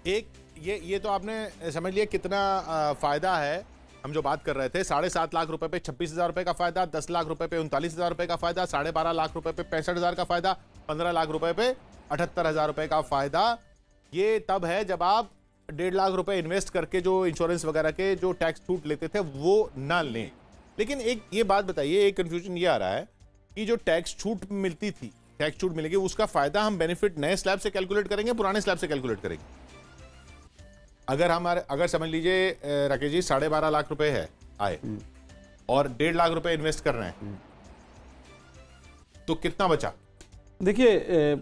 एक ये तो आपने समझ लिया कितना फायदा है। हम जो बात कर रहे थे 7.5 लाख रुपए पे 26,000 रुपए का फायदा, 10 लाख रुपए पे 39,000 रुपए का फायदा, 12.5 लाख रुपए पे 65,000 का फायदा, 15 लाख रुपए पे 78,000 रुपए का फायदा। ये तब है जब आप 1.5 लाख रुपए इन्वेस्ट करके जो इंश्योरेंस वगैरह के जो टैक्स छूट लेते थे वो ना लें। लेकिन एक ये बात बताइए, एक कंफ्यूजन ये आ रहा है कि जो टैक्स छूट मिलती थी, टैक्स छूट मिलेगी, उसका फायदा हम बेनिफिट नए स्लैब से कैलकुलेट करेंगे, पुराने स्लैब से कैलकुलेट करेंगे? अगर समझ लीजिए राकेश जी 12.5 लाख रुपए है आए और 1.5 लाख रुपए इन्वेस्ट कर रहे हैं, तो कितना बचा? देखिए,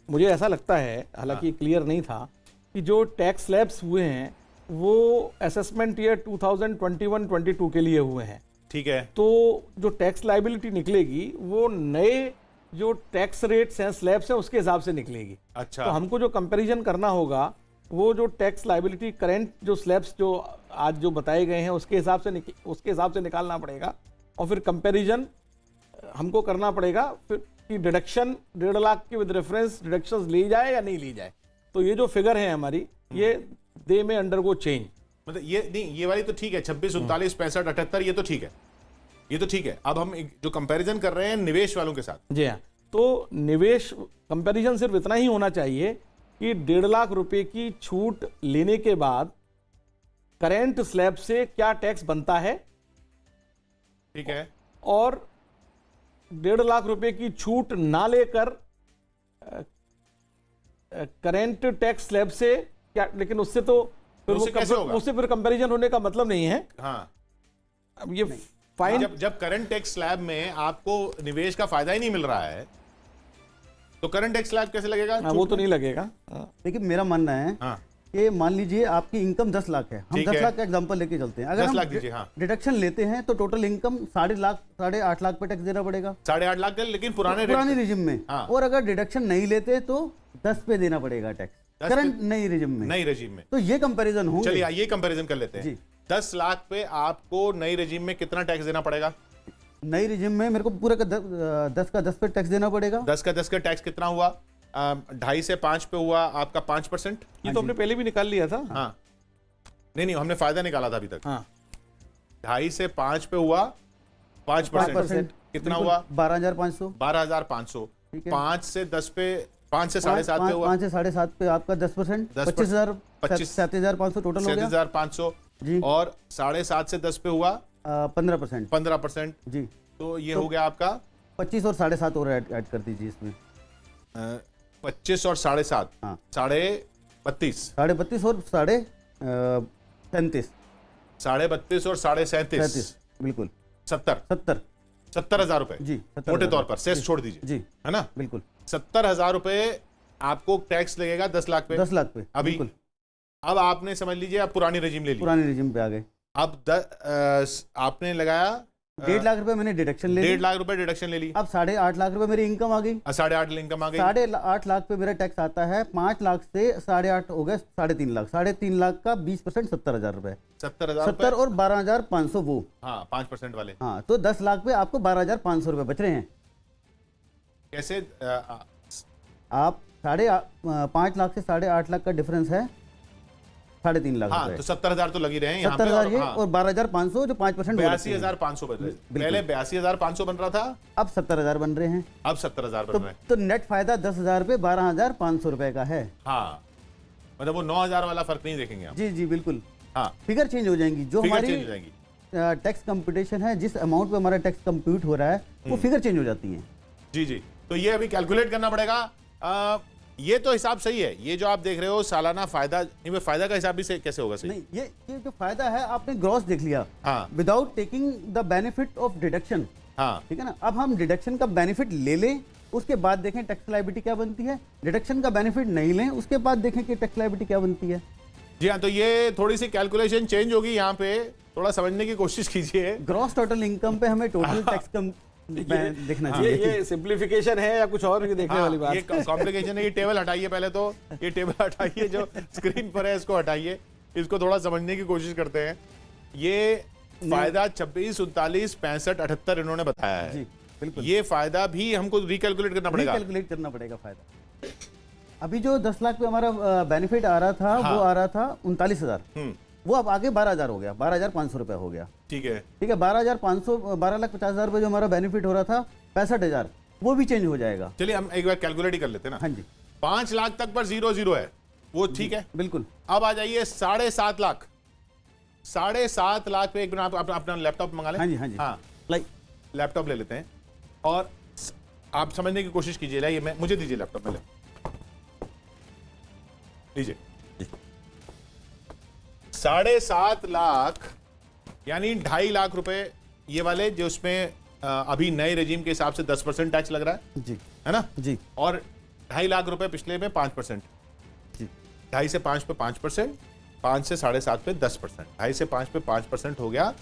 मुझे ऐसा लगता है, हालांकि क्लियर नहीं था, कि जो टैक्स स्लैब्स हुए हैं वो असेसमेंट ईयर 2021-22 के लिए हुए हैं। ठीक है। तो जो टैक्स लाइबिलिटी निकलेगी वो नए जो टैक्स रेट्स हैं, स्लैब्स हैं, उसके हिसाब से निकलेगी। अच्छा। तो हमको जो कंपैरिजन करना होगा वो जो टैक्स लाइबिलिटी करंट जो स्लैब्स जो आज जो बताए गए हैं उसके हिसाब से निकालना पड़ेगा, और फिर कंपैरिजन हमको करना पड़ेगा फिर कि डिडक्शन 1.5 लाख की विद रेफरेंस डिडक्शंस ली जाए या नहीं ली जाए। तो ये जो फिगर है हमारी, ये दे में अंडरगो चेंज। मतलब ये नहीं, ये वाली तो ठीक है, 26, 39, 65, 78, ये तो ठीक है, ये तो ठीक है। अब हम जो कंपैरिजन कर रहे हैं निवेश वालों के साथ। जी हाँ, तो निवेश कंपैरिजन सिर्फ इतना ही होना चाहिए कि 1.5 लाख रुपए की छूट लेने के बाद करंट स्लैब से क्या टैक्स बनता है, ठीक है, और 1.5 लाख रुपए की छूट ना लेकर करंट टैक्स स्लैब से क्या, लेकिन उससे तो फिर उससे फिर कंपैरिजन होने का मतलब नहीं है। हाँ। अब ये फाइन, जब करंट टैक्स स्लैब में आपको निवेश का फायदा ही नहीं मिल रहा है तो करंट टैक्स स्लैब कैसे लगेगा? वो तो नहीं लगेगा। देखिए, मेरा मानना है कि मान लीजिए आपकी इनकम 10 लाख है, हम 10 लाख का एग्जांपल लेके चलते हैं। अगर हम डिडक्शन लेते हैं तो टोटल इनकम 8.5 लाख पे टैक्स देना पड़ेगा। 8.5 लाख का, लेकिन पुराने रिजिम में। और अगर डिडक्शन नहीं लेते तो 10 पे देना पड़ेगा टैक्स, करंट नई रिजिम में। तो ये कंपैरिजन होंगे। चलिए ये कंपैरिजन कर लेते हैं। 10 लाख पे आपको नई रिजिम में कितना टैक्स देना पड़ेगा? नई रिजिम में मेरे को पूरा का 10 का 10 पे टैक्स देना पड़ेगा। 10 का 10 का टैक्स कितना हुआ? 2.5 से 5 पे हुआ आपका 5%। ये तो हमने पहले भी निकाल लिया था। हाँ, नहीं, हमने फायदा निकाला था अभी तक। हाँ, 2.5 से 5 पे हुआ 5%। कितना हुआ? 12,500। 12,500। 5 से 10 पे, 5 से 7.5 पे हुआ, 5 से 7.5 पे आपका 10%, 25,000, 37,500 टोटल हो गया। 37,500 जी। और 7.5 से 10 पे हुआ 15% जी। तो ये हो गया आपका 25 और 7.5 और ऐड कर दीजिए इसमें। 25 और 7.5, हाँ, 32.5 और 37.5, 32 और 37.5, बिल्कुल 70,000 रुपए जी, मोटे तौर पर सेस छोड़ दीजिए जी, है ना? बिल्कुल 70,000 रुपए आपको टैक्स लगेगा 10 लाख पे। 10 लाख पे अभी बिल्कुल। अब आपने समझ लीजिए आप पुरानी रजीम ले ली, पुराने रिजिम पे आ गए। अब आपने लगाया 1.5 लाख रुपए मैंने डिडक्शन ले ली। 1.5 लाख रुपए डिडक्शन ले ली। अब 8.5 लाख रुपए मेरी इनकम आ गई। 8.5 इनकम आ गई। 8.5 लाख पे मेरा टैक्स आता है। 5 लाख से 8.5 हो गए 3.5 लाख। 3.5 लाख का 20% 70,000 रुपए। 70,000 और 12,500 वो। हाँ, 5% वाले। हाँ, तो 10 लाख पे आपको 12,500 रुपए बच रहे हैं। कैसे? आप 5 लाख से 8.5 लाख का डिफरेंस है 3.5 लाख। हाँ, तो 70,000 तो लगी रहे हैं यहाँ पे। 70,000 ये और 12,500 जो 5% 82,500 बन रहे। पहले 82,500 बन रहा था, अब 70,000 बन रहे हैं। अब 70,000 बन रहे हैं। तो नेट फायदा 10,000 पे 12,500 रुपए का है। हाँ, मतलब वो 9,000 वाला फर्क नहीं देखेंगे आप। जी जी बिल्कुल। हाँ, फिगर चेंज हो जाएंगी। जो हमारी टैक्स चेंज कंप्यूटेशन है, जिस अमाउंट पे हमारा टैक्स कंप्यूट हो रहा है वो फिगर चेंज हो जाती है। जी जी, तो ये अभी कैलकुलेट करना पड़ेगा। ये तो हिसाब सही है। ये जो आप देख रहे हो सालाना फायदा, नहीं, फायदा का हिसाब भी से कैसे होगा? सही नहीं, ये जो फायदा है आपने ग्रॉस देख लिया, हाँ, without taking the benefit of deduction. हाँ, ठीक है ना? अब हम डिडक्शन का बेनिफिट ले लें, उसके बाद देखें टैक्स लायबिलिटी क्या बनती है। डिडक्शन का बेनिफिट नहीं लें, उसके बाद देखें कि टैक्स लायबिलिटी क्या बनती है। जी हाँ, तो ये थोड़ी सी कैलकुलेशन चेंज होगी। यहाँ पे थोड़ा समझने की कोशिश कीजिए। ग्रॉस टोटल इनकम पे हमें टोटल टैक्स देखना चाहिए। ये सिंप्लीफिकेशन है या कुछ और भी देखने वाली बात? ये कॉम्प्लिकेशन है। ये टेबल हटाइए पहले, तो ये टेबल हटाइए जो स्क्रीन पर है, इसको हटाइए, इसको थोड़ा समझने की कोशिश करते हैं। ये फायदा 26, 39, 65, 78 इन्होंने बताया है। जी बिल्कुल। ये फायदा भी हमको रिकैलकुलेट करना पड़ेगा। रिकैलकुलेट करना पड़ेगा फायदा। अभी जो 10 लाख पे हमारा बेनिफिट आ रहा था, वो आ रहा था 39,000, वो अब आगे 12,000 हो गया, 12,500 रुपया हो गया। ठीक है, 12,500, 12,50,000 रुपये जो हमारा बेनिफिट हो रहा था 65,000, वो भी चेंज हो जाएगा। चलिए हम एक बार कैलकुलेट ही कर लेते हैं ना। हाँ जी, 5 लाख तक पर 0 है, वो ठीक है, बिल्कुल। अब आ जाइए 7.5 लाख। 7.5 लाख पे एक मिनट, आप अपना लैपटॉप मंगा लें। हाँ जी, हाँ जी, हाँ, लाइक लैपटॉप ले लेते हैं और आप समझने की कोशिश कीजिए। ये मैं, मुझे दीजिए लैपटॉप, में लीजिए। 7.5 लाख यानी 2.5 लाख रुपए ये वाले, जो उसमें अभी नए रेजिम के हिसाब से 10% टैक्स लग रहा है जी, है ना जी, और 2.5 लाख रुपए पिछले में 5%, जी, 2.5 से 5 पे 5%, 5 से 7.5 पे 10%, 2.5 से 5 पे 5% हो गया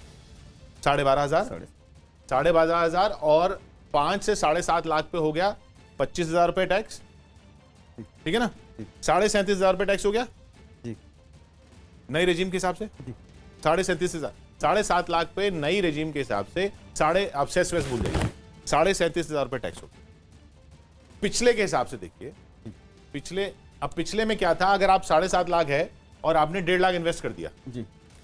12,500, 12,500 और 5 से 7.5 लाख पे हो गया 25,000 रुपए टैक्स, ठीक है ना। 37,500 रुपए टैक्स हो गया जी, नई रेजिम के हिसाब से। 37,500, 7.5 लाख पे नई रेजिम के हिसाब से आप सेस वेस भूल जाइए, 37,500 रुपए टैक्स हो गया। पिछले के हिसाब से देखिए, पिछले में क्या था, अगर आप 7.5 लाख है और आपने 1.5 लाख इन्वेस्ट कर दिया जी,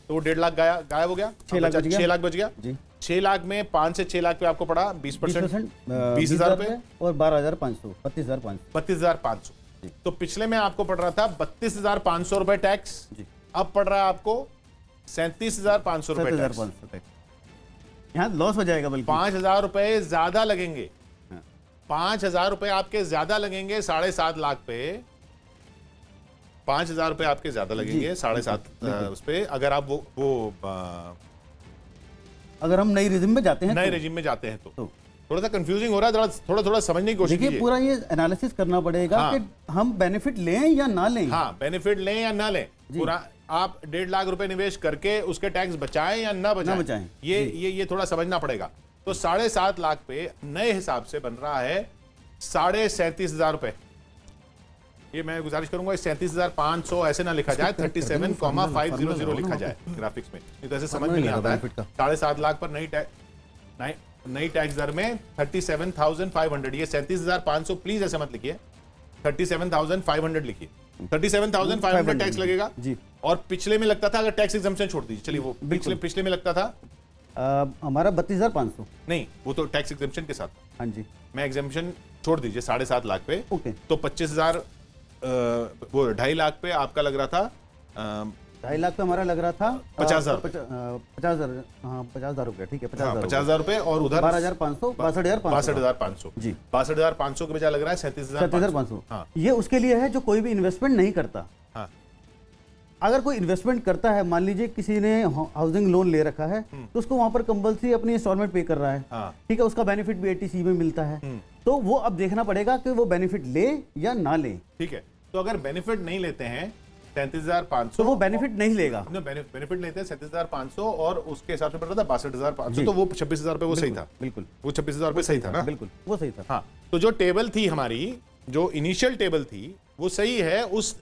तो वो 1.5 लाख गायब हो गया, 6 लाख बच गया। 6 लाख बच गया जी। 6 लाख में 5 से 6 लाख पे आपको पड़ा 20%, 20,000 रुपये और 12,500, 32,500, 32,500। तो पिछले में आपको पड़ रहा था 32,500 रुपए टैक्स, अब पड़ रहा है आपको 37,500 रुपए टैक्स। 37,500 यहाँ लॉस हो जाएगा, बल्कि 5,000 रुपए ज्यादा लगेंगे। 5,000 रुपए आपके ज्यादा लगेंगे 7.5 लाख पे, 5,000 रुपए आपके ज्यादा लगेंगे 7.5 उस पे, अगर आप अगर हम नई रेजिम में जाते हैं, नए रेजिम में जाते हैं तो थोड़ा सा कंफ्यूजिंग हो रहा है, थोड़ा समझने की कोशिश कीजिए। देखिए, पूरा ये एनालिसिस करना पड़ेगा कि हम बेनिफिट लें या ना लें। हाँ, बेनिफिट लें या ना लें, पूरा आप 1.5 लाख रुपए निवेश करके उसके टैक्स बचाएं या ना बचाएं, ये थोड़ा समझना पड़ेगा। तो 7.5 लाख पे नए हिसाब से बन रहा है 37,500 रुपए। ये मैं गुजारिश करूंगा 37,500 ऐसे ना लिखा जाए, 37,500 लिखा जाए ग्राफिक्स में, नहीं तो ऐसे समझ में नहीं आता है। 7.5 लाख पर नई टैक्स दर में 37,500, ये 37,500 प्लीज ऐसे मत लिखिए, 37,500 लिखिए। 37,500 टैक्स लगेगा जी। और पिछले में लगता था, अगर टैक्स एग्जम्पशन छोड़ दीजिए, चलिए वो पिछले में लगता था हमारा 32,500, नहीं वो तो टैक्स एग्जम्पशन के साथ। हाँ जी, मैं एग्जम्पशन छोड़ दीजिए 7.5 लाख पे, ओके, तो 25,000 वो 2.5 लाख पे आपका लग रहा था 2.5 लाख पे हमारा लग रहा था 50,000, 50,000 रुपया, ठीक है, 50,000 रुपए, और उधर 12,500, 62,500 जी, 62,500 के बजाय लग रहा है 37,500। हाँ, ये उसके लिए है जो कोई भी इन्वेस्टमेंट नहीं करता। हाँ, अगर कोई इन्वेस्टमेंट करता है, मान लीजिए किसी ने हाउसिंग लोन ले रखा है, तो उसको वहां पर कंपल्सरी अपनी इंस्टॉलमेंट पे कर रहा है, ठीक है, उसका बेनिफिट भी 80C में मिलता है, तो वो अब देखना पड़ेगा कि वो बेनिफिट ले या ना ले। ठीक है, तो अगर बेनिफिट नहीं लेते हैं 37,500, तो वो बेनिफिट नहीं लेगा। बेनिफिट लेते हैं 37,500 और उसके हिसाब से पड़ता था 62,500, तो वो 26,000 रुपए वो सही था, बिल्कुल, वो 26,000 रुपए सही था ना, बिल्कुल वो सही था। हाँ, तो जो टेबल थी हमारी, जो इनिशियल टेबल थी, वो सही है, उस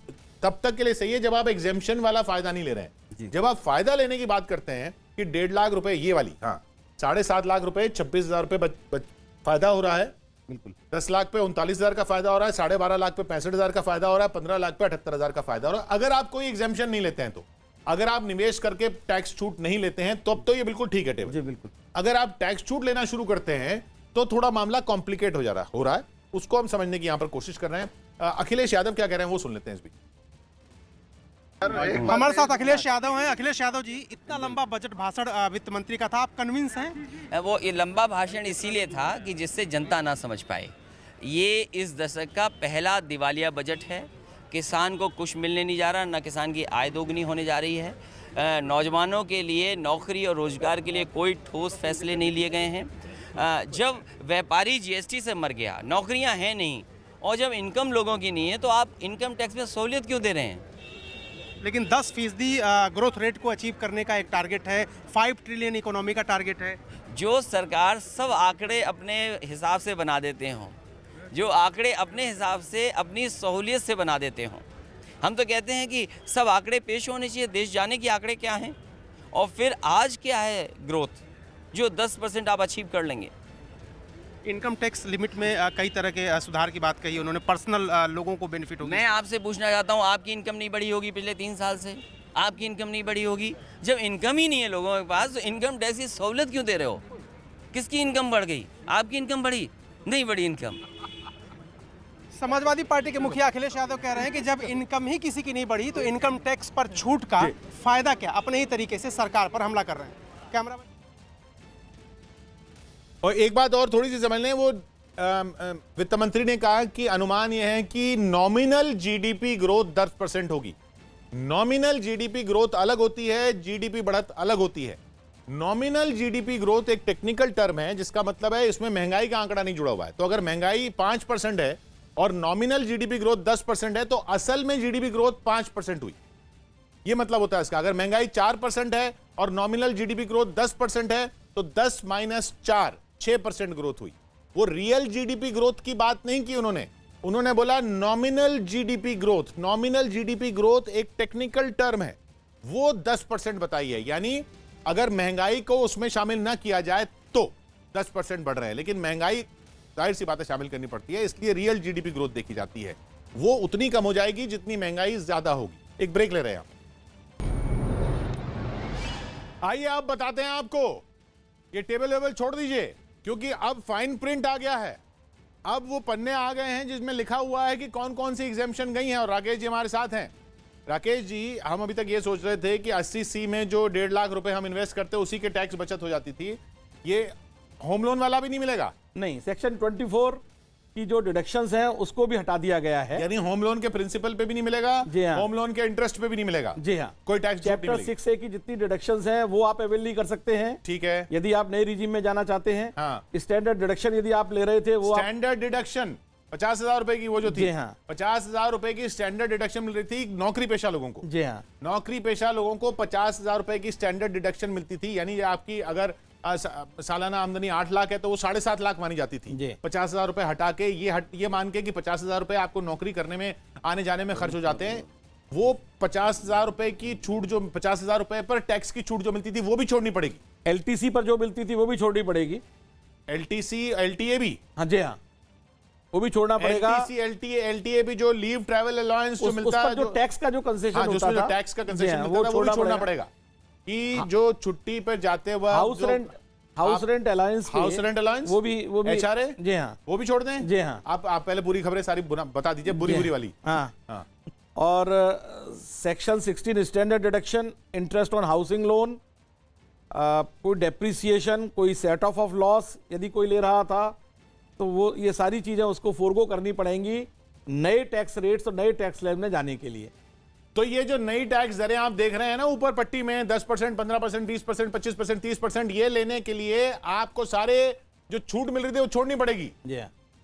तब तक के लिए सही है जब आप एग्जेम्पशन वाला फायदा नहीं ले रहे हैं। जब आप फायदा लेने की बात करते हैं कि 1.5 लाख रुपए ये वाली, हाँ, 7.5 लाख रुपए 26,000 रुपए फायदा हो रहा है, बिल्कुल, 10 लाख पे 39,000 का फायदा हो रहा है, 12.5 लाख पे 65,000 का फायदा हो रहा है, 15 लाख पे 78,000 का फायदा हो रहा है। अगर आप कोई एग्जेम्पशन नहीं लेते हैं, तो अगर आप निवेश करके टैक्स छूट नहीं लेते हैं, तो अब तो ये बिल्कुल ठीक है टेबल। जी बिल्कुल। अगर आप टैक्स छूट लेना शुरू करते हैं तो थोड़ा मामला कॉम्प्लिकेट हो रहा है, उसको हम समझने की यहां पर कोशिश कर रहे हैं। अखिलेश यादव क्या कह रहे हैं वो सुन लेते हैं इस बीच। हमारे साथ अखिलेश यादव हैं। अखिलेश यादव जी, इतना लंबा बजट भाषण वित्त मंत्री का था, आप कन्विंस हैं? वो ये लंबा भाषण इसीलिए था कि जिससे जनता ना समझ पाए। ये इस दशक का पहला दिवालिया बजट है। किसान को कुछ मिलने नहीं जा रहा, ना किसान की आय दोगुनी होने जा रही है। नौजवानों के लिए नौकरी और रोजगार के लिए कोई ठोस फैसले नहीं लिए गए हैं। जब व्यापारी जीएसटी से मर गया, नौकरियां हैं नहीं, और जब इनकम लोगों की नहीं है, तो आप इनकम टैक्स में सहूलियत क्यों दे रहे हैं? लेकिन 10% ग्रोथ रेट को अचीव करने का एक टारगेट है, 5 ट्रिलियन इकोनॉमी का टारगेट है। जो सरकार सब आंकड़े अपने हिसाब से बना देते हों, जो आंकड़े अपने हिसाब से अपनी सहूलियत से बना देते हों, हम तो कहते हैं कि सब आंकड़े पेश होने चाहिए, देश जाने की आंकड़े क्या हैं, और फिर आज क्या है ग्रोथ जो 10% आप अचीव कर लेंगे। इनकम टैक्स लिमिट में कई तरह के सुधार की बात कही उन्होंने, पर्सनल लोगों को बेनिफिट होगी। मैं आपसे पूछना चाहता हूँ, आपकी इनकम नहीं बढ़ी होगी पिछले 3 साल से? आपकी इनकम नहीं बढ़ी होगी? जब इनकम ही नहीं है लोगों के पास तो इनकम टैक्स की सहूलत क्यों दे रहे हो? किसकी इनकम बढ़ गई? आपकी इनकम बढ़ी? नहीं बढ़ी इनकम। समाजवादी पार्टी के मुखिया अखिलेश यादव कह रहे हैं कि जब इनकम ही किसी की नहीं बढ़ी तो इनकम टैक्स पर छूट का फायदा क्या? अपने ही तरीके से सरकार पर हमला कर रहे हैं। कैमरामैन। और एक बात और थोड़ी सी समझ लें, वो वित्त मंत्री ने कहा कि अनुमान यह है कि नॉमिनल जीडीपी ग्रोथ 10% होगी। नॉमिनल जीडीपी ग्रोथ अलग होती है, जीडीपी बढ़त अलग होती है। नॉमिनल जीडीपी ग्रोथ एक टेक्निकल टर्म है, जिसका मतलब है इसमें महंगाई का आंकड़ा नहीं जुड़ा हुआ है। तो अगर महंगाई 5% है और नॉमिनल जीडीपी ग्रोथ 10% है तो असल में जीडीपी ग्रोथ 5% हुई। यह मतलब होता है इसका। अगर महंगाई 4% है और नॉमिनल जीडीपी ग्रोथ 10% है तो 10 - 4 6% ग्रोथ हुई। वो रियल जीडीपी ग्रोथ की बात नहीं की उन्होंने बोला nominal GDP growth. Nominal GDP growth एक टेक्निकल टर्म है, वो 10% बताई है। यानी अगर महंगाई को उसमें शामिल ना किया जाए तो 10% बढ़ रहे हैं, लेकिन महंगाई जाहिर सी बातें शामिल करनी पड़ती है, इसलिए रियल जीडीपी ग्रोथ देखी जाती है। वो उतनी कम हो जाएगी जितनी महंगाई ज्यादा होगी। एक ब्रेक ले रहे हैं आप। आइए आप बताते हैं आपको, ये टेबल वेबल छोड़ दीजिए क्योंकि अब फाइन प्रिंट आ गया है। अब वो पन्ने आ गए हैं जिसमें लिखा हुआ है कि कौन कौन सी एग्जेम्पशन गई हैं। और राकेश जी हमारे साथ हैं। राकेश जी, हम अभी तक ये सोच रहे थे कि 80C में जो 1.5 लाख रुपए हम इन्वेस्ट करते उसी के टैक्स बचत हो जाती थी। ये होम लोन वाला भी नहीं मिलेगा? नहीं, सेक्शन 24 की जो डिडक्शंस हैं उसको भी हटा दिया गया है। यानी होम लोन के प्रिंसिपल पे भी नहीं मिलेगा, जी हाँ। होम लोन के इंटरेस्ट पे भी नहीं मिलेगा? जी हाँ। कोई टैक्स चैप्टर 6A की जितनी डिडक्शंस हैं वो आप अवेल नहीं कर सकते हैं। ठीक है। यदि आप नए रिजीम में जाना चाहते हैं, हाँ। स्टैंडर्ड डिडक्शन यदि आप ले रहे थे वो स्टैंडर्ड डिडक्शन 50,000 रुपए की वो जो थी, जी हाँ। 50,000 रुपए की स्टैंडर्ड डिडक्शन मिल रही थी नौकरी पेशा लोगों को। जी हाँ। नौकरी पेशा लोगों को 50,000 रुपए की स्टैंडर्ड डिडक्शन मिलती थी। यानी आपकी अगर सालाना आमदनी 8 लाख है तो वो 7.5 लाख मानी जाती थी। 50,000 रुपए हटा के ये मान के कि 50,000 रुपए आपको नौकरी करने में आने जाने में खर्च हो जाते हैं, वो 50,000 रुपए की छूट, जो 50,000 रुपए पर टैक्स की छूट जो मिलती थी वो भी छोड़नी पड़ेगी। एलटीसी पर जो मिलती थी वो भी छोड़नी पड़ेगी। एलटीसी एलटीए भी? हाँ जी हाँ, वो भी छोड़ना पड़ेगा। एलटीसी एलटीए भी, जो लीव ट्रैवल अलाउंस जो मिलता है, जो टैक्स का जो कंसेशन होता था, टैक्स का कंसेशन मिलता था वो भी छोड़ना पड़ेगा। कि जो छुट्टी पर जाते हुए हाउस रेंट अलाउंस वो भी एचआरए, जी हाँ, वो भी छोड़ दें। जी हाँ। आप पहले पूरी खबरें सारी बता दीजिए, बुरी वाली। हाँ। और section 16 standard deduction, interest on housing loan, कोई डेप्रिसिएशन, कोई सेट ऑफ लॉस यदि कोई ले रहा था तो वो ये सारी चीजें उसको फोरगो करनी पड़ेंगी नए टैक्स रेट्स और नए टैक्स स्लैब में जाने के लिए। तो ये जो नई टैक्स दरें आप देख रहे हैं ना ऊपर पट्टी में, 10%, 15%, 20%, 25%, 30%, ये लेने के लिए आपको सारे जो छूट मिल रही थी वो छोड़नी पड़ेगी।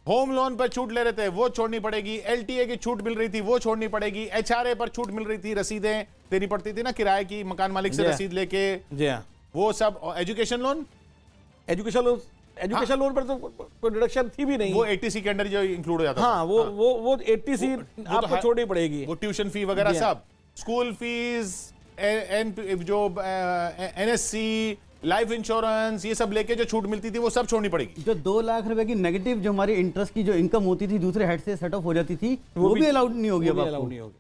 होम लोन पर छूट ले रहे थे वो छोड़नी पड़ेगी, एलटीए की छूट मिल रही थी वो छोड़नी पड़ेगी, एचआरए पर छूट मिल रही थी, रसीदें देनी पड़ती थी ना किराए की, मकान मालिक से रसीद लेके, वो सब। एजुकेशन लोन पर तो कोई डिडक्शन थी भी नहीं, वो 80C के अंदर जो इंक्लूड हो जाता था। हाँ, वो 80C आपको छोड़नी पड़ेगी। वो ट्यूशन फी वगैरह सब, स्कूल फीस, जो एनएससी, लाइफ इंश्योरेंस, ये सब लेके जो छूट मिलती थी वो सब छोड़नी पड़ेगी। जो 2 लाख रुपए की नेगेटिव जो हमारी इंटरेस्ट की जो इनकम होती थी दूसरे हेड से सेट ऑफ हो जाती थी, वो भी अलाउड नहीं होगी। अब अलाउड नहीं होगी।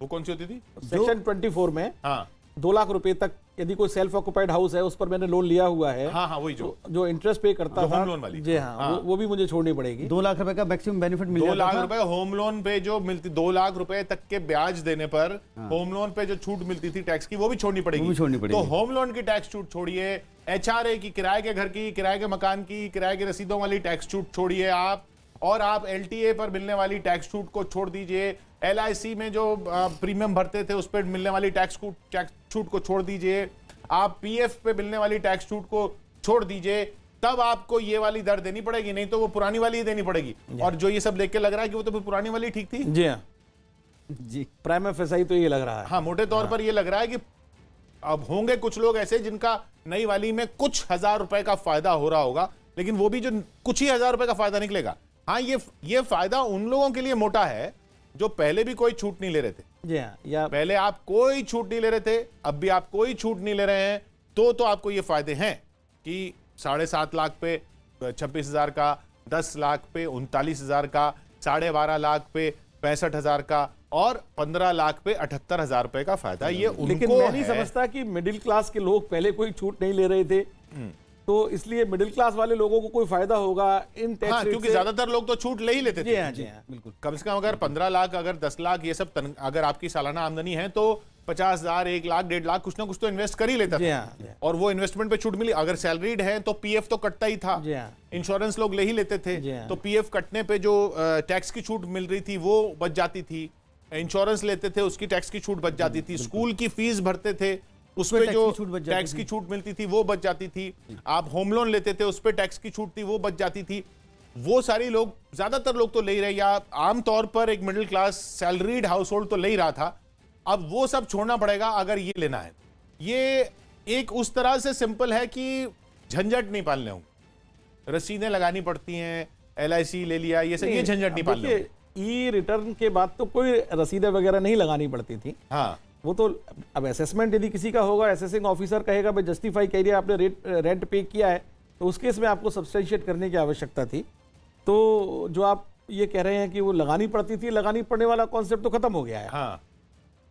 वो कौन सी होती थी? सेक्शन 24 में हाँ 2 लाख रुपए तक यदि कोई सेल्फ ऑक्युपाइड हाउस है उस पर मैंने लोन लिया हुआ है, हाँ वही जो इंटरेस्ट पे करता था, होम लोन वाली। जी हाँ, वो भी मुझे छोड़नी पड़ेगी। 2 लाख रुपए का मैक्सिमम बेनिफिट मिल जाता था। 2 लाख रुपए होम लोन पे जो मिलती, 2 लाख रुपए तक के ब्याज देने पर होम लोन पे जो छूट मिलती थी टैक्स की, वो भी छोड़नी पड़ेगी। तो होम लोन की टैक्स छूट छोड़िए, एचआरए की, किराए के घर की, किराए के मकान की, किराए के रसीदों वाली टैक्स छूट छोड़िए आप, और आप एलटीए पर मिलने वाली टैक्स छूट को छोड़ दीजिए, एलआईसी में जो प्रीमियम भरते थे उस पर मिलने वाली टैक्स छूट को छोड़ दीजिए, आप पीएफ पे मिलने वाली टैक्स छूट को छोड़ दीजिए, तब आपको ये वाली दर देनी पड़ेगी, नहीं तो वो पुरानी वाली ही देनी पड़ेगी। और जो ये सब देख के लग रहा है कि वो तो पुरानी वाली ठीक थी। जी हाँ जी, प्राइम एफएसआई तो ये लग रहा है। हाँ, मोटे तौर पर ये लग रहा है कि अब होंगे कुछ लोग ऐसे जिनका नई वाली में कुछ हजार रुपए का फायदा हो रहा होगा, लेकिन वो भी जो कुछ ही हजार रुपए का फायदा निकलेगा। हाँ, ये फायदा उन लोगों के लिए मोटा है जो पहले भी कोई छूट नहीं ले रहे थे। जी हाँ, या पहले आप कोई छूट नहीं ले रहे थे, अब भी आप कोई छूट नहीं ले रहे हैं, तो आपको ये फायदे हैं कि 7.5 लाख पे 26,000 का, 10 लाख पे 39,000 का, 12.5 लाख पे 65,000 का और 15 लाख पे 78,000 रुपए का फायदा। ये उनको लेकिन मैं नहीं है। समझता कि मिडिल क्लास के लोग पहले कोई छूट नहीं ले रहे थे, तो इसलिए मिडिल क्लास वाले लोगों को कोई फायदा होगा इन टैक्स हाँ, रेट क्योंकि से। ज्यादातर लोग तो छूट ले ही लेते जी थे। हाँ, जी हाँ, बिल्कुल। कम से कम अगर 15 लाख, अगर 10 लाख, ये सब अगर आपकी सालाना आमदनी है तो 50,000, 1 लाख, 1.5 लाख कुछ ना कुछ तो इन्वेस्ट कर ही लेता जी था। हाँ, जी हाँ। और वो इन्वेस्टमेंट पे छूट मिली। अगर सैलरीड है तो पीएफ तो कटता ही था, जी हाँ। इंश्योरेंस लोग ले ही लेते थे, जी हाँ। तो पीएफ कटने पे जो टैक्स की छूट मिल रही थी वो बच जाती थी, इंश्योरेंस लेते थे उसकी टैक्स की छूट बच जाती थी, स्कूल की फीस भरते थे उस पे टैक्स जो की छूट बच जाती टैक्स थी। की छूट मिलती थी वो बच जाती थी, आप होम लोन लेते थे उस पे टैक्स की छूट थी वो बच जाती थी। वो सारी लोग, ज्यादातर लोग तो ले ही रहे, या आमतौर पर एक middle class salaried house hold तो ले ही रहा था। अब वो सब छोड़ना पड़ेगा अगर ये लेना है। ये एक उस तरह से सिंपल है कि झंझट नहीं पालने होंगे, रसीदें लगानी पड़ती हैं, LIC ले लिया, ये सब, ये झंझट नहीं पालने होंगे। ई रिटर्न के बाद तो कोई रसीदें वगैरह नहीं लगानी पड़ती थी। हाँ, वो तो अब असेसमेंट यदि किसी का होगा, असेसिंग ऑफिसर कहेगा भाई जस्टिफाई करिए आपने रेंट पे किया है, तो उस केस में आपको सब्सटेंशिएट करने की आवश्यकता थी। तो जो आप ये कह रहे हैं कि वो लगानी पड़ती थी, लगानी पड़ने वाला कॉन्सेप्ट तो खत्म हो गया है। हाँ,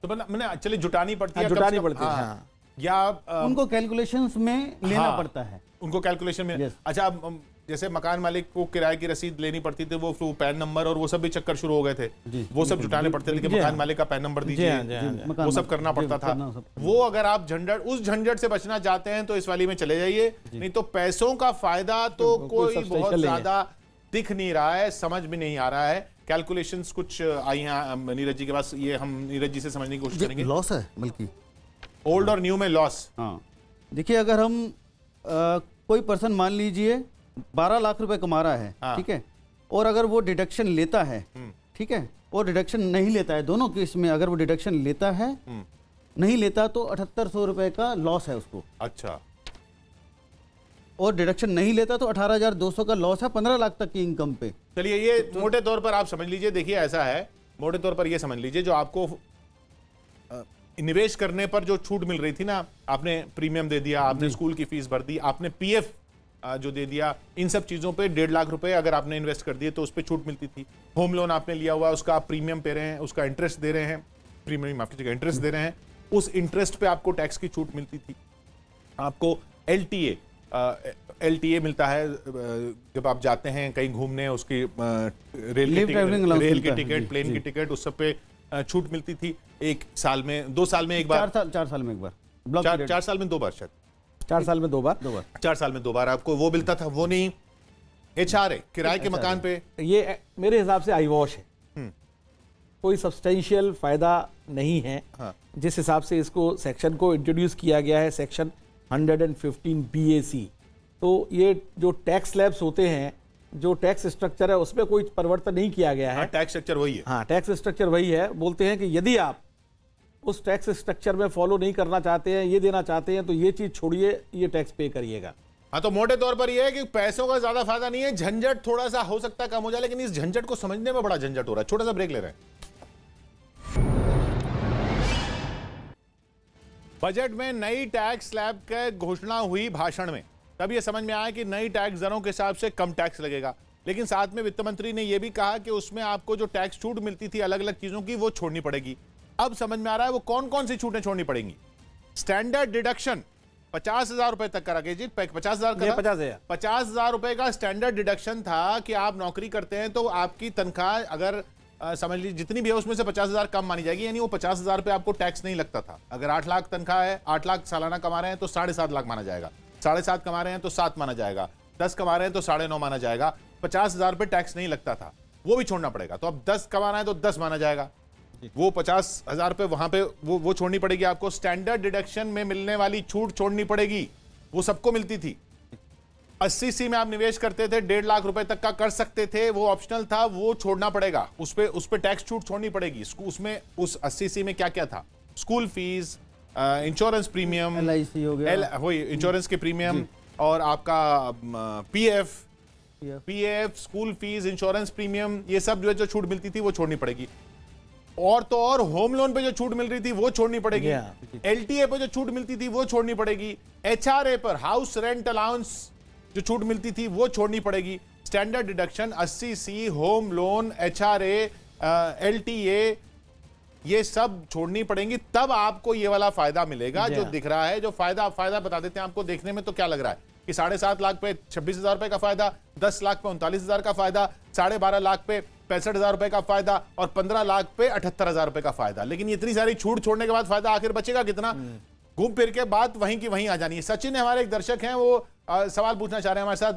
तो मतलब मैंने चलिए जुटानी पड़ती है, हाँ, कम से जुटानी कम, पड़ती है, हाँ, हाँ। या उनको कैलकुलेशंस में लेना हाँ, पड़ता है। उनको कैलकुलेशन में। Yes. अच्छा, अब जैसे मकान मालिक को किराए की रसीद लेनी पड़ती थी, वो पैन नंबर और वो सब भी चक्कर शुरू हो गए थे, वो सब जुटाने पड़ते थे कि जी मकान हाँ। मालिक का पैन नंबर जी दीजिए, हाँ, जी हाँ, जी हाँ। वो सब करना पड़ता था। वो अगर आप उस झंझट से बचना चाहते हैं तो इस वाली में चले जाइए, नहीं तो पैसों का फायदा तो कोई substantial बहुत नहीं है। ज्यादा दिख नहीं रहा है, समझ में नहीं आ रहा है। कैलकुलेशंस कुछ आई हैं नीरज जी के पास, ये हम नीरज जी से समझने की कोशिश करेंगे। लॉस है बल्कि ओल्ड और न्यू में लॉस। हाँ, देखिए अगर हम कोई पर्सन मान लीजिए 12 लाख रुपए कमा रहा है, हाँ। ठीक है, और अगर वो डिडक्शन लेता है, ठीक है, और डिडक्शन नहीं लेता है, दोनों केस में अगर वो डिडक्शन लेता है, नहीं लेता तो 7800 रुपए का लॉस है उसको, अच्छा, और डिडक्शन नहीं लेता तो 18,200 का लॉस है 15 लाख तक की इनकम पे। चलिए ये मोटे तौर पर आप समझ लीजिए। देखिए ऐसा है, मोटे तौर पर ये समझ लीजिए, जो आपको निवेश करने पर जो छूट मिल रही थी ना, आपने प्रीमियम दे दिया, आपने स्कूल की फीस भर दी, आपने पीएफ जो दे दिया, इन सब चीजों पे 1.5 लाख रुपए अगर आपने इन्वेस्ट कर दिए तो उस पर छूट मिलती थी। होम लोन आपने लिया हुआ, उसका आप प्रीमियम पे रहे हैं, उसका इंटरेस्ट दे रहे हैं, प्रीमियम माफ कीजिएगा, इंटरेस्ट दे रहे हैं, उस इंटरेस्ट पे आपको टैक्स की छूट मिलती थी। आपको LTA मिलता है जब आप जाते हैं कहीं घूमने, उसकी रेल की टिकट, प्लेन की टिकट, उस सब पे छूट मिलती थी। 1 साल में, 2 साल में एक बार, 4 साल में एक बार, ब्लॉक 4 साल में 2 बार, शायद 4 साल में 2 बार। 4 साल में 2 बार आपको वो मिलता था। वो नहीं, HRA किराए के मकान पे, ये मेरे हिसाब से आई वॉश है, कोई सब्सटेंशियल फायदा नहीं है। हाँ। जिस हिसाब से इसको सेक्शन को इंट्रोड्यूस किया गया है, सेक्शन 115 BAC, तो ये जो टैक्स स्लैब्स होते हैं, जो टैक्स स्ट्रक्चर है उसमें कोई परिवर्तन नहीं किया गया है। टैक्स स्ट्रक्चर वही है। हाँ, टैक्स स्ट्रक्चर वही है। बोलते हैं कि यदि आप उस टैक्स स्ट्रक्चर में फॉलो नहीं करना चाहते हैं, ये देना चाहते हैं, तो ये चीज छोड़िए, ये टैक्स पे करिएगा। हाँ, तो मोटे तौर पर ये है कि पैसों का ज्यादा फायदा नहीं है, झंझट थोड़ा सा हो सकता है कम हो जाए, लेकिन इस झंझट को समझने में बड़ा झंझट हो रहा है। छोटा सा ब्रेक ले रहे हैं। बजट में नई टैक्स स्लैब की घोषणा हुई भाषण में, तब यह समझ में आया कि नई टैक्स दरों के हिसाब से कम टैक्स लगेगा, लेकिन साथ में वित्त मंत्री ने यह भी कहा कि उसमें आपको जो टैक्स छूट मिलती थी अलग अलग चीजों की, वो छोड़नी पड़ेगी। अब समझ में आ रहा है वो कौन कौन सी छूटें छोड़नी पड़ेंगी। स्टैंडर्ड डिडक्शन 50,000 रुपए तक करा, 50,000 50,000 रुपए का स्टैंडर्ड डिडक्शन था कि आप नौकरी करते हैं तो आपकी तनख्वाह अगर समझ लीजिए जितनी भी है उसमें से 50,000 कम मानी जाएगी, यानी वो 50,000 पे आपको टैक्स नहीं लगता था। अगर 8 लाख तनख्वाह है, 8 लाख सालाना कमा रहे हैं तो 7.5 लाख माना जाएगा, 7.5 कमा रहे हैं तो 7 माना जाएगा, 10 कमा रहे हैं तो 9.5 माना जाएगा। 50,000 पे टैक्स नहीं लगता था, वो भी छोड़ना पड़ेगा। तो अब 10 कमा रहे हैं तो 10 माना जाएगा, वो 50,000 पे वहां पे वो छोड़नी पड़ेगी आपको। स्टैंडर्ड डिडक्शन में मिलने वाली छूट छोड़नी पड़ेगी, वो सबको मिलती थी। 80C में आप निवेश करते थे, 1.5 लाख रुपए तक का कर सकते थे, वो ऑप्शनल था, वो छोड़ना पड़ेगा, उस पे टैक्स छूट छोड़नी पड़ेगी। उसमें उस 80C में क्या क्या था, school fees, insurance premium, LIC हो गया, वही इंश्योरेंस के प्रीमियम, और आपका PF, school fees, insurance premium, ये सब जो छूट मिलती थी वो छोड़नी पड़ेगी। और तो और होम लोन पे जो छूट मिल रही थी वो छोड़नी पड़ेगी, LTA पे जो छूट मिलती थी वो छोड़नी पड़ेगी, HRA पर, हाउस रेंट अलाउंस जो छूट मिलती थी वो छोड़नी पड़ेगी। Standard deduction 80C, home loan, HRA, LTA, ये सब छोड़नी पड़ेंगी, तब आपको ये वाला फायदा मिलेगा जो दिख रहा है। जो फायदा बता देते हैं आपको। देखने में तो क्या लग रहा है कि 7.5 लाख पे 26,000 रुपए का फायदा, 10 लाख पे 39,000 का फायदा, 12.5 लाख पे 65,000 रुपए का फायदा और 15 लाख पे 78,000 रुपए का फायदा। लेकिन इतनी सारी छूट छोड़ने के बाद फायदा आखिर बचेगा कितना? घूम फिर के बात वहीं की वहीं आ जानी है। सचिन हमारे एक दर्शक हैं, वो सवाल पूछना चाह रहे हैं हमारे साथ।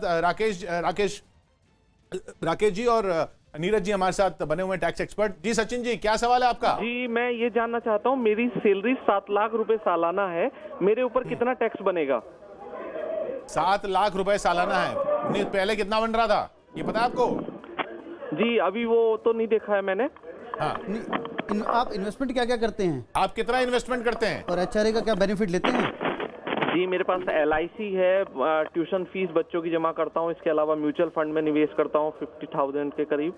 राकेश जी और नीरज जी हमारे साथ बने हुए टैक्स एक्सपर्ट। जी सचिन जी, क्या सवाल है आपका? जी, मैं ये जानना चाहता हूँ, मेरी सैलरी 7 लाख रुपए सालाना है, मेरे ऊपर कितना टैक्स बनेगा? 7 लाख रुपए सालाना है। नहीं, पहले कितना बन रहा था ये पता है आपको? जी, अभी वो तो नहीं देखा है मैंने। हाँ, आप इन्वेस्टमेंट क्या क्या करते हैं आप कितना इन्वेस्टमेंट करते हैं? और HRA का क्या बेनिफिट लेते हैं? जी, मेरे पास LIC है, ट्यूशन फीस बच्चों की जमा करता हूँ, इसके अलावा म्यूचुअल फंड में निवेश करता हूँ 50,000 के करीब।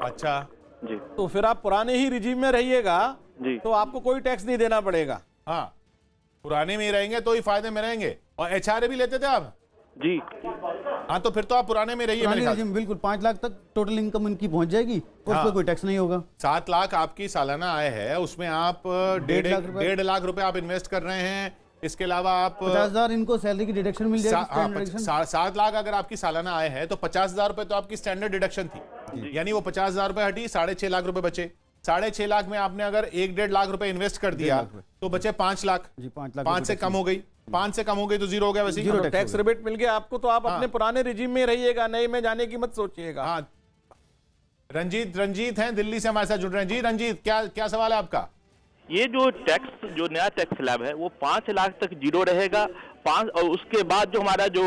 अच्छा जी, तो फिर आप पुराने ही रिजीम में रहिएगा जी, तो आपको कोई टैक्स नहीं देना पड़ेगा। हाँ, पुराने में ही रहेंगे तो ही फायदे में रहेंगे। और HRA भी लेते थे आप? जी। हाँ, तो फिर तो आप पुराने में रहिए मेरे पुराने ख्याल से। regime बिल्कुल 5 लाख तक टोटल इनकम उनकी पहुंच जाएगी और उस हाँ। पर कोई टैक्स नहीं होगा। 7 लाख आपकी सालाना आय है, उसमें आप 1.5 लाख रुपए आप इन्वेस्ट कर रहे हैं। इसके अलावा आप 50,000 इनको सैलरी की डिडक्शन मिल जाएगी, standard deduction। 7 लाख अगर आपकी सालाना आय है तो 50,000 रुपए तो आपकी स्टैंडर्ड डिडक्शन थी, यानी वो 50,000 रुपए हटी, 6.5 लाख रुपए बचे। 6.5 लाख में आपने अगर 1.5 लाख रुपए इन्वेस्ट कर दिया तो बचे 5 लाख। जी, 5 लाख 5 से कम हो गई, 5 से कम हो गई तो जीरो हो गया वैसे ही। Zero tax टैक्स होगा। रिबेट मिल गया आपको तो आप अपने पुराने रिजीम में रहिएगा, नए में जाने की मत सोचिएगा। हाँ, रंजीत हैं दिल्ली से हमारे साथ जुड़ रहे हैं। जी रंजीत, क्या सवाल है आपका? ये जो टैक्स, जो नया टैक्स स्लैब है वो 5 लाख तक जीरो रहेगा, 5, और उसके बाद जो हमारा जो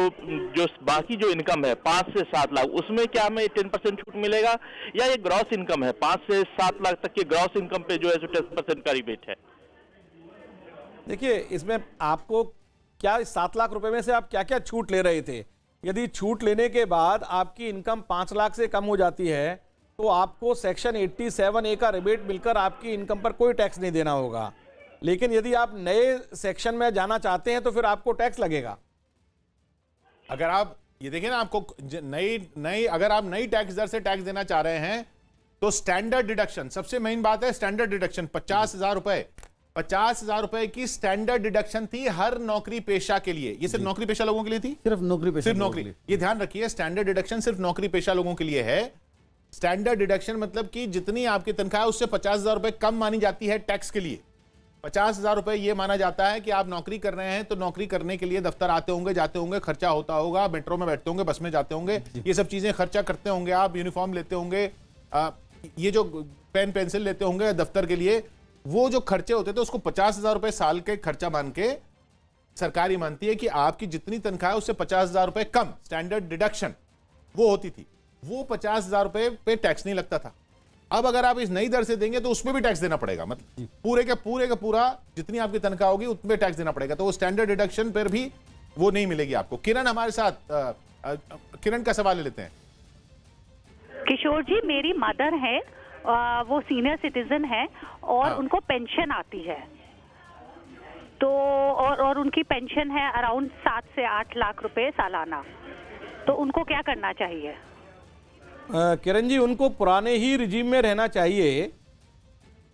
बाकी जो इनकम है 5 से 7 लाख, उसमें क्या हमें 10% छूट मिलेगा, या ये ग्रॉस इनकम है 5 से 7 लाख तक के ग्रॉस इनकम पे जो है 10% का रिबेट है? देखिए, इसमें आपको क्या 7 लाख रुपए में से आप क्या क्या छूट ले रहे थे? यदि छूट लेने के बाद आपकी इनकम 5 लाख से कम हो जाती है तो आपको सेक्शन 87A का रिबेट मिलकर आपकी इनकम पर कोई टैक्स नहीं देना होगा। लेकिन यदि आप नए सेक्शन में जाना चाहते हैं तो फिर आपको टैक्स लगेगा। अगर आप ये देखिए ना, आपको नई अगर आप नई टैक्स दर से टैक्स देना चाह रहे हैं तो स्टैंडर्ड डिडक्शन सबसे मेन बात है। स्टैंडर्ड डिडक्शन 50,000 रुपए, 50,000 रुपए की स्टैंडर्ड डिडक्शन थी हर नौकरी पेशा के लिए। ये सिर्फ नौकरी पेशा लोगों के लिए थी, सिर्फ नौकरी पे, सिर्फ नौकरी। ये ध्यान रखिए, स्टैंडर्ड डिडक्शन सिर्फ नौकरी पेशा लोगों के लिए है। स्टैंडर्ड डिडक्शन मतलब कि जितनी आपकी तनख्वाह है उससे 50,000 रुपए कम मानी जाती है टैक्स के लिए। 50,000 रुपए ये माना जाता है कि आप नौकरी कर रहे हैं तो नौकरी करने के लिए दफ्तर आते होंगे, जाते होंगे, खर्चा होता होगा, मेट्रो में बैठते होंगे, बस में जाते होंगे, ये सब चीजें खर्चा करते होंगे, आप यूनिफॉर्म लेते होंगे, ये जो पेन पेंसिल लेते होंगे दफ्तर के लिए, वो जो खर्चे होते थे उसको 50,000 रुपए साल के खर्चा मान के सरकार ये मानती है कि आपकी जितनी तनख्वाह है उससे 50,000 रुपए कम स्टैंडर्ड डिडक्शन वो होती थी। वो 50,000 रुपए पे टैक्स नहीं लगता था। अब अगर आप इस नई दर से देंगे तो उसमें भी टैक्स देना पड़ेगा, मतलब पूरे का पूरा जितनी आपकी तनख्वाह होगी उतने टैक्स देना पड़ेगा। तो वो स्टैंडर्ड डिडक्शन पर भी वो नहीं मिलेगी आपको। किरण हमारे साथ, किरण का सवाल ले लेते हैं। किशोर जी, मेरी मदर है, वो सीनियर सिटीजन है और हाँ। उनको पेंशन आती है, तो और उनकी पेंशन है अराउंड 7 से 8 लाख रुपए सालाना, तो उनको क्या करना चाहिए? किरण जी, उनको पुराने ही रिजीम में रहना चाहिए,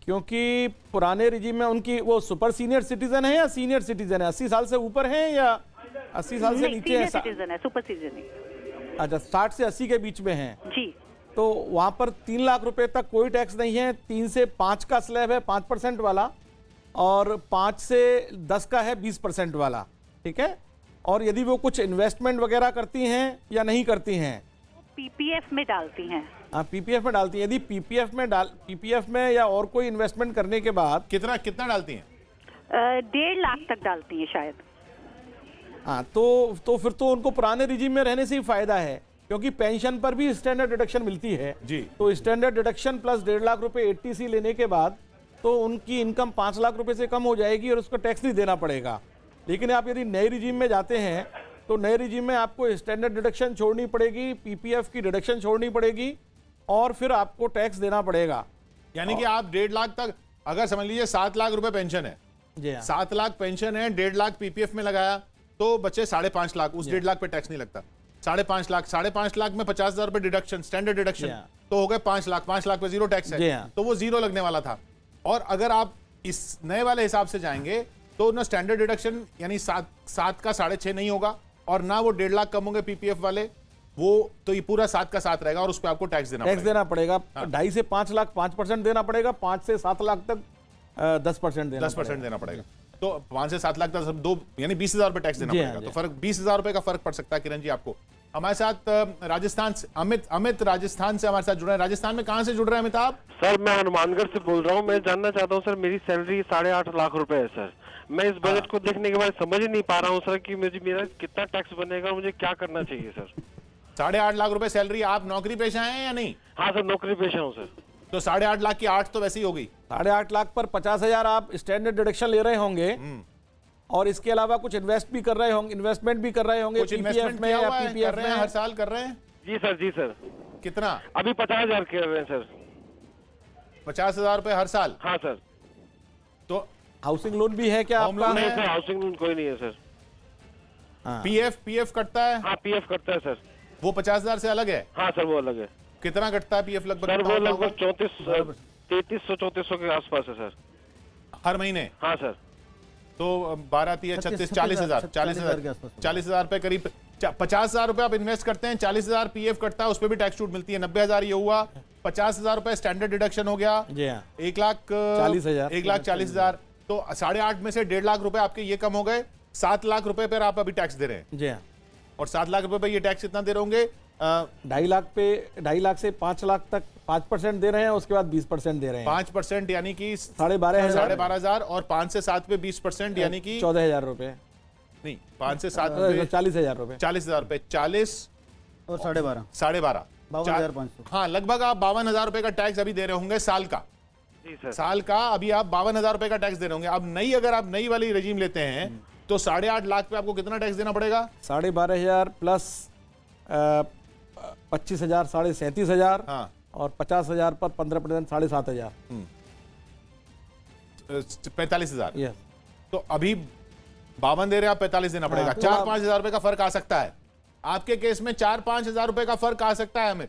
क्योंकि पुराने रिजीम में उनकी वो सुपर सीनियर सिटीजन है या सीनियर सिटीजन है, 80 साल से ऊपर है या 80 साल से नहीं, नीचे सीनियर है? सिटीजन है, सुपर सिटीजन नहीं। अच्छा, 60 से 80 के बीच में है, जी। तो वहां पर 3 लाख रुपए तक कोई टैक्स नहीं है। 3 से 5 का स्लैब है 5% वाला, और 5 से 10 का है 20% वाला, ठीक है। और यदि वो कुछ इन्वेस्टमेंट वगैरह करती हैं या नहीं करती हैं, पीपीएफ में डालती हैं। हाँ, पीपीएफ में डालती हैं। यदि पीपीएफ में या और कोई इन्वेस्टमेंट करने के बाद कितना डालती हैं? 1.5 लाख तक डालती हैं शायद। हाँ, तो फिर तो उनको पुराने रिजीम में रहने से ही फायदा है, क्योंकि पेंशन पर भी स्टैंडर्ड डिडक्शन मिलती है जी। तो स्टैंडर्ड डिडक्शन प्लस 1.5 लाख रुपए 80C लेने के बाद तो उनकी इनकम 5 लाख रुपए से कम हो जाएगी और उसको टैक्स नहीं देना पड़ेगा। लेकिन आप यदि नए रिजीम में जाते हैं तो नए रिजीम में आपको स्टैंडर्ड डिडक्शन छोड़नी पड़ेगी, पीपीएफ की डिडक्शन छोड़नी पड़ेगी और फिर आपको टैक्स देना पड़ेगा। यानी कि आप 1.5 लाख तक, अगर समझ लीजिए 7 लाख रुपए पेंशन है, जी हाँ। 7 लाख पेंशन है, 1.5 लाख पीपीएफ में लगाया तो बचे 5.5 लाख, उस 1.5 लाख पे टैक्स नहीं लगता। 5.5 लाख, 5.5 लाख में 50,000 रुपए डिडक्शन, स्टैंडर्ड डिडक्शन, हाँ। तो हो गए 5 लाख, 5 लाख पे जीरो टैक्स जी है, हाँ। तो वो जीरो लगने वाला था। और अगर आप इस नए वाले हिसाब से जाएंगे तो ना स्टैंडर्ड डिडक्शन यानी 7 का 6.5 नहीं होगा, और ना वो 1.5 लाख कम होंगे पीपीएफ वाले, वो तो ये पूरा 7 का 7 रहेगा, और उस पर आपको टैक्स देना टैक्स पड़ेगा। देना पड़ेगा। 2.5 से 5 लाख 5% देना पड़ेगा, 5 से 7 लाख तक 10% देना 10% देना पड़ेगा। तो 5 से 7 लाख तक दो यानी 20,000 रुपए टैक्स देना जी पड़ेगा। हाँ, तो जी। फर्क 20,000 रुपए का फर्क पड़ सकता है किरण जी आपको। हमारे साथ राजस्थान से अमित राजस्थान से हमारे साथ जुड़ रहे हैं। राजस्थान में कहां से जुड़ रहे हैं अमित आप? सर मैं हनुमानगढ़ से बोल रहा हूँ। मैं जानना चाहता हूँ सर, मेरी सैलरी 8.5 लाख रुपए है सर। मैं इस बजट को देखने के बाद समझ ही नहीं पा रहा हूँ सर कि मेरा कितना टैक्स बनेगा, मुझे क्या करना चाहिए सर। 8.5 लाख रुपए सैलरी। आप नौकरी पेशा हैं या नहीं? हाँ सर, नौकरी पेशा हूँ सर। तो 8.5 लाख की 8 तो वैसे ही हो गई। 8.5 लाख पर 50,000 आप स्टैंडर्ड डिडक्शन ले रहे होंगे, और इसके अलावा कुछ इन्वेस्टमेंट भी कर रहे होंगे कुछ इन्वेस्टमेंट में या कर रहे पीपीएफ हैं, हर में। साल कर रहे हैं। जी सर, जी सर। कितना? अभी 50,000 कर रहे हैं सर। 50,000 रुपए हर साल। हाँ सर। तो हाउसिंग लोन भी है क्या होम आपका? लोन नहीं है? सर, हाउसिंग लोन कोई नहीं है सर। हाँ। पीएफ कटता है, हाँ पीएफ कटता है सर। वो 50,000 से अलग है। हाँ सर, वो अलग है कितना कटता है पीएफ लगभग? सर। वो बताओ, लगभग बताओ। 3300-3400 के आसपास है सर। हर महीने। हाँ सर। तो 12 3 36 40,000 40,000 के आसपास। 40,000 रुपए करीब। 50,000 रुपए आप इन्वेस्ट करते हैं, 40,000 पीएफ कटता है, उस पर भी टैक्स छूट मिलती है। 90,000 ये हुआ। 50,000 रुपए स्टैंडर्ड डिडक्शन हो गया। जी हाँ। 1,40,000 1,40,000। तो 8.5 में से 1.5 लाख रुपए आपके ये कम हो गए। 7 लाख रुपए पर आप अभी टैक्स दे रहे हैं, जी हाँ। और 7 लाख रुपए पे ये टैक्स कितना दे रहे होंगे? 2.5 लाख से 5 लाख तक 5% दे रहे हैं, उसके बाद 20% दे रहे हैं। 5% यानी कि 12,500 12,500, और 5 से 7 पे 20% यानी कि 14,000 रुपए, नहीं 5 से 7 पे 40,000 रुपए। 40,000 रुपए। 40 और 12.5 12.5 52,500। हाँ, लगभग आप 52,000 रुपए का टैक्स अभी दे रहे होंगे साल का। जी सर। साल का अभी आप 52,000 रुपए का टैक्स दे रहे होंगे। अब अगर आप नई वाली रेजिम लेते हैं तो 8.5 लाख पे आपको कितना टैक्स देना पड़ेगा? 12,500 प्लस 25,000 37,000, हाँ। और 50,000 पर 15% 7,500। 45,000। यस। तो अभी 52 दे रहे आप, 45 देना पड़ेगा। तो 4-5 हजार रुपए का फर्क आ सकता है आपके केस में। 4-5 हजार रुपए का फर्क आ सकता है हमें।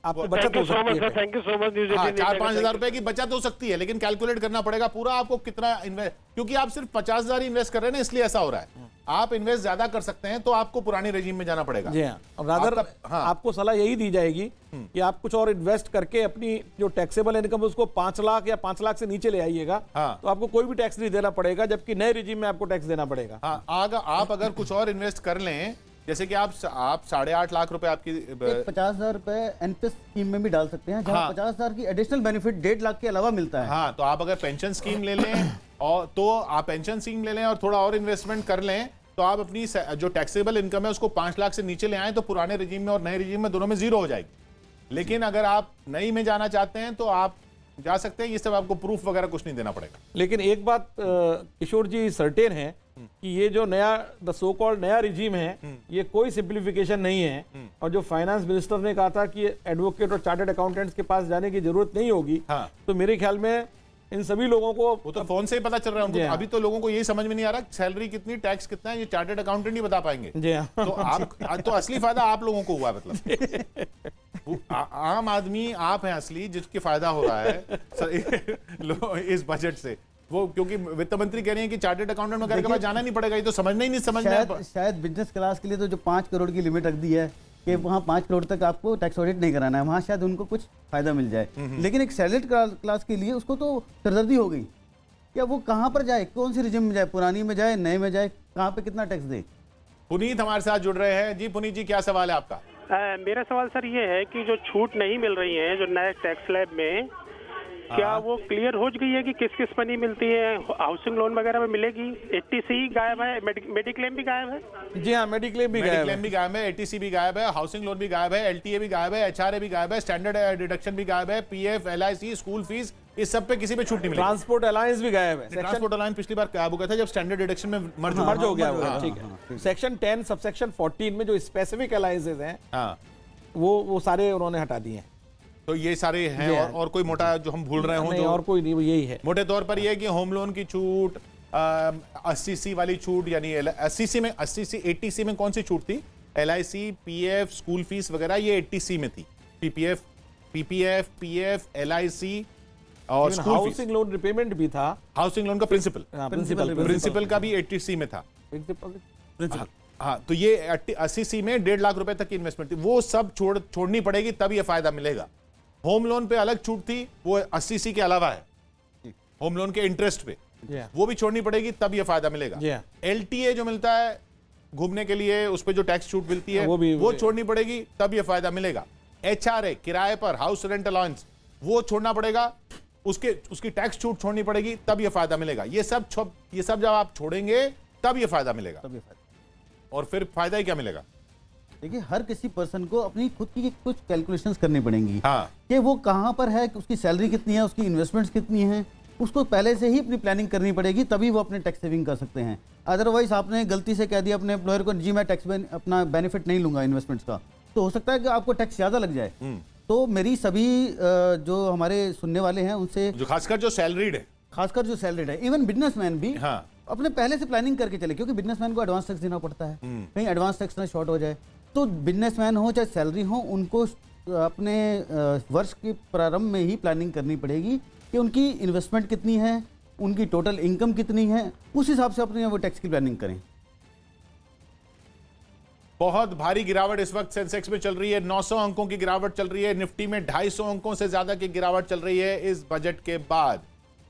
आपको थैंक बचत यू हो सो मच सकती सर, है। Thank you so much news हाँ, 18 इंडिया 4-5 का। हजार रुपए की बचत हो सकती है, लेकिन कैलकुलेट करना पड़ेगा पूरा आपको कितना इन्वेस्ट, क्योंकि आप सिर्फ 50,000 ही इन्वेस्ट कर रहे हैं ना, इसलिए ऐसा हो रहा है। आप इन्वेस्ट ज्यादा कर सकते हैं तो आपको पुरानी रेजिम में जाना पड़ेगा। जी हाँ। और रादर हाँ। आपको सलाह यही दी जाएगी कि आप कुछ और इन्वेस्ट करके अपनी जो टैक्सेबल इनकम उसको 5 लाख या 5 लाख से नीचे ले आइएगा, हाँ। तो आपको कोई भी टैक्स नहीं देना पड़ेगा, जबकि नए रिजीम में आपको टैक्स देना पड़ेगा। हाँ, आप अगर कुछ और इन्वेस्ट कर लें, जैसे कि आप 8.5 लाख रुपए आपकी 50,000 रुपए एनपीएस स्कीम में भी डाल सकते हैं, जहां हाँ। 50,000 की एडिशनल बेनिफिट 1.5 लाख के अलावा मिलता है। हाँ, तो आप अगर पेंशन स्कीम ले लें और तो आप पेंशन स्कीम ले लें और थोड़ा और इन्वेस्टमेंट कर लें, तो आप अपनी जो टैक्सेबल इनकम है उसको 5 लाख से नीचे ले आए, तो पुराने रिजीम में और नए रिजीम में दोनों में जीरो हो जाएगी। लेकिन अगर आप नई में जाना चाहते हैं तो आप जा सकते हैं, ये सब आपको प्रूफ वगैरह कुछ नहीं देना पड़ेगा। लेकिन एक बात किशोर जी सर्टेन है कि ये जो द सो कॉल्ड नया रिजीम है, ये कोई सिंप्लीफिकेशन नहीं है। और जो फाइनेंस मिनिस्टर ने कहा था कि एडवोकेट और चार्टर्ड अकाउंटेंट्स के पास जाने की जरूरत नहीं होगी, हाँ। तो मेरे ख्याल में इन सभी लोगों को वो तो फोन से ही पता चल रहा है उनको। जी हाँ। अभी तो लोगों को यही समझ में नहीं आ रहा सैलरी कितनी, टैक्स कितना है, ये चार्टर्ड अकाउंटेंट ही बता पाएंगे। जी हाँ। तो आप तो असली फायदा आप लोगों को हुआ, मतलब आम आदमी आप हैं असली जिसके फायदा हो रहा है इस बजट से। वो क्योंकि वित्त मंत्री कह रही हैं कि चार्टर्ड अकाउंटेंट वगैरह के पास जाना नहीं पड़ेगा, ये तो समझना ही नहीं समझ में। शायद बिजनेस क्लास के लिए तो जो 5 करोड़ की लिमिट रख दी है कि वहाँ 5 करोड़ तक आपको टैक्स ऑडिट नहीं कराना है, वहाँ शायद उनको कुछ फायदा मिल जाए। लेकिन एक सैलरीड क्लास के लिए उसको तो सरदर्दी हो गई, क्या वो कहाँ पर जाए, कौन सी रिजिम में जाए, पुरानी में जाए, नए में जाए, कहाँ पे कितना टैक्स दे। पुनीत हमारे साथ जुड़ रहे हैं। जी पुनीत जी, क्या सवाल है आपका? मेरा सवाल सर ये है कि जो छूट नहीं मिल रही है जो नए टैक्स स्लैब में, क्या वो क्लियर हो गई है कि किस किस पर नहीं मिलती है? हाउसिंग लोन वगैरह में मिलेगी? 80C गायब है, मेडिक्लेम भी गायब है। जी हाँ, मेडिक्लेम भी गायब है, मेडिक्लेम भी गायब है, 80C भी गायब है, हाउसिंग लोन भी गायब है, LTA भी गायब है, HRA भी गायब है, स्टैंडर्ड डिडक्शन भी गायब है, PF, LIC, स्कूल फीस, इस सब पे किसी पे छूट नहीं मिलेगी। ट्रांसपोर्ट अलायंस भी गायब है। ट्रांसपोर्ट अलायंस पिछली बार गायब हो गया था जब स्टैंडर्ड डिडक्शन में मर्ज हो गया हाँ, होगा, ठीक है। सेक्शन 10 सबसेक्शन 14 में जो स्पेसिफिक अलायंसेज हैं, हाँ, वो सारे उन्होंने हटा दिए हैं। तो ये सारे हैं। और कोई मोटा जो हम भूल रहे हो? नहीं, और कोई नहीं, यही है मोटे तौर पर ये है कि होम लोन की छूट, 80C वाली छूट, यानी 80C में 80C 80C में कौन सी छूट थी? LIC, PF, स्कूल फीस वगैरह ये 80C में थी। PPF, PF, LIC और school fees. Housing loan repayment भी था, हाउसिंग लोन का प्रिंसिपल प्रिंसिपल का भी 80C में था। हाँ, तो ये 80C में 1.5 लाख रुपए तक की इन्वेस्टमेंट थी, वो सब छोड़नी पड़ेगी तब ये फायदा मिलेगा। होम लोन पे अलग छूट थी, वो 80C के अलावा है। होम लोन के इंटरेस्ट पे वो भी छोड़नी पड़ेगी तब ये फायदा मिलेगा। LTA जो मिलता है घूमने के लिए, उस पे जो टैक्स छूट मिलती है वो छोड़नी पड़ेगी तब ये फायदा मिलेगा। HRA किराए पर, हाउस रेंट अलाउंस, वो छोड़ना पड़ेगा, उसकी टैक्स छूट छोड़नी पड़ेगी तब ये फायदा मिलेगा। ये सब जब आप छोड़ेंगे तब ये फायदा मिलेगा। और फिर फायदा ही क्या मिलेगा? देखिए, हर किसी पर्सन को अपनी खुद की कुछ कैलकुलेशंस करनी पड़ेंगी। हाँ, कि वो कहाँ पर है, उसकी सैलरी कितनी है, उसकी इन्वेस्टमेंट्स कितनी हैं, उसको पहले से ही अपनी प्लानिंग करनी पड़ेगी, तभी वो अपने टैक्स सेविंग कर सकते हैं। अदरवाइज आपने गलती से कह दिया अपने एम्प्लॉयर को, जी मैं टैक्स अपना बेनिफिट नहीं लूंगा इन्वेस्टमेंट्स का, तो हो सकता है कि आपको टैक्स ज़्यादा लग जाए। तो मेरी सभी जो हमारे सुनने वाले हैं उनसे, जो खासकर जो सैलरीड है, इवन बिजनेसमैन भी अपने पहले से प्लानिंग करके चले, क्योंकि बिजनेसमैन को एडवांस टैक्स देना पड़ता है, कहीं एडवांस टैक्स ना शॉर्ट हो जाए। तो बिजनेसमैन हो चाहे सैलरी हो, उनको अपने वर्ष के प्रारंभ में ही प्लानिंग करनी पड़ेगी कि उनकी इन्वेस्टमेंट कितनी है, उनकी टोटल इनकम कितनी है, उस हिसाब से अपने वो टैक्स की प्लानिंग करें। बहुत भारी गिरावट इस वक्त सेंसेक्स में चल रही है, 900 अंकों की गिरावट चल रही है। निफ्टी में 250 अंकों से ज्यादा की गिरावट चल रही है इस बजट के बाद।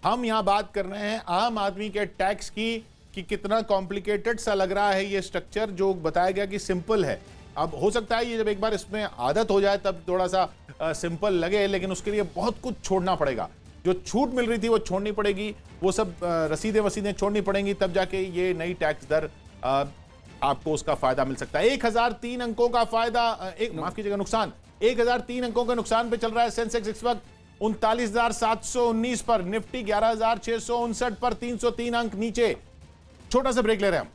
हम यहां बात कर रहे हैं आम आदमी के टैक्स की, कि कितना कॉम्प्लिकेटेड सा लग रहा है ये स्ट्रक्चर, जो बताया गया कि सिंपल है। अब हो सकता है ये जब एक बार इसमें आदत हो जाए तब थोड़ा सा सिंपल लगे, लेकिन उसके लिए बहुत कुछ छोड़ना पड़ेगा। जो छूट मिल रही थी वो छोड़नी पड़ेगी, वो सब रसीदें छोड़नी पड़ेंगी, तब जाके ये नई टैक्स दर आपको उसका फायदा मिल सकता है। 1003 अंकों का फायदा, माफ कीजिएगा, नुकसान। 1003 अंकों के नुकसान पे चल रहा है सेंसेक्स इस वक्त 39,719 पर, निफ्टी 11,659 पर, 303 अंक नीचे। छोटा सा ब्रेक ले रहे हैं हम।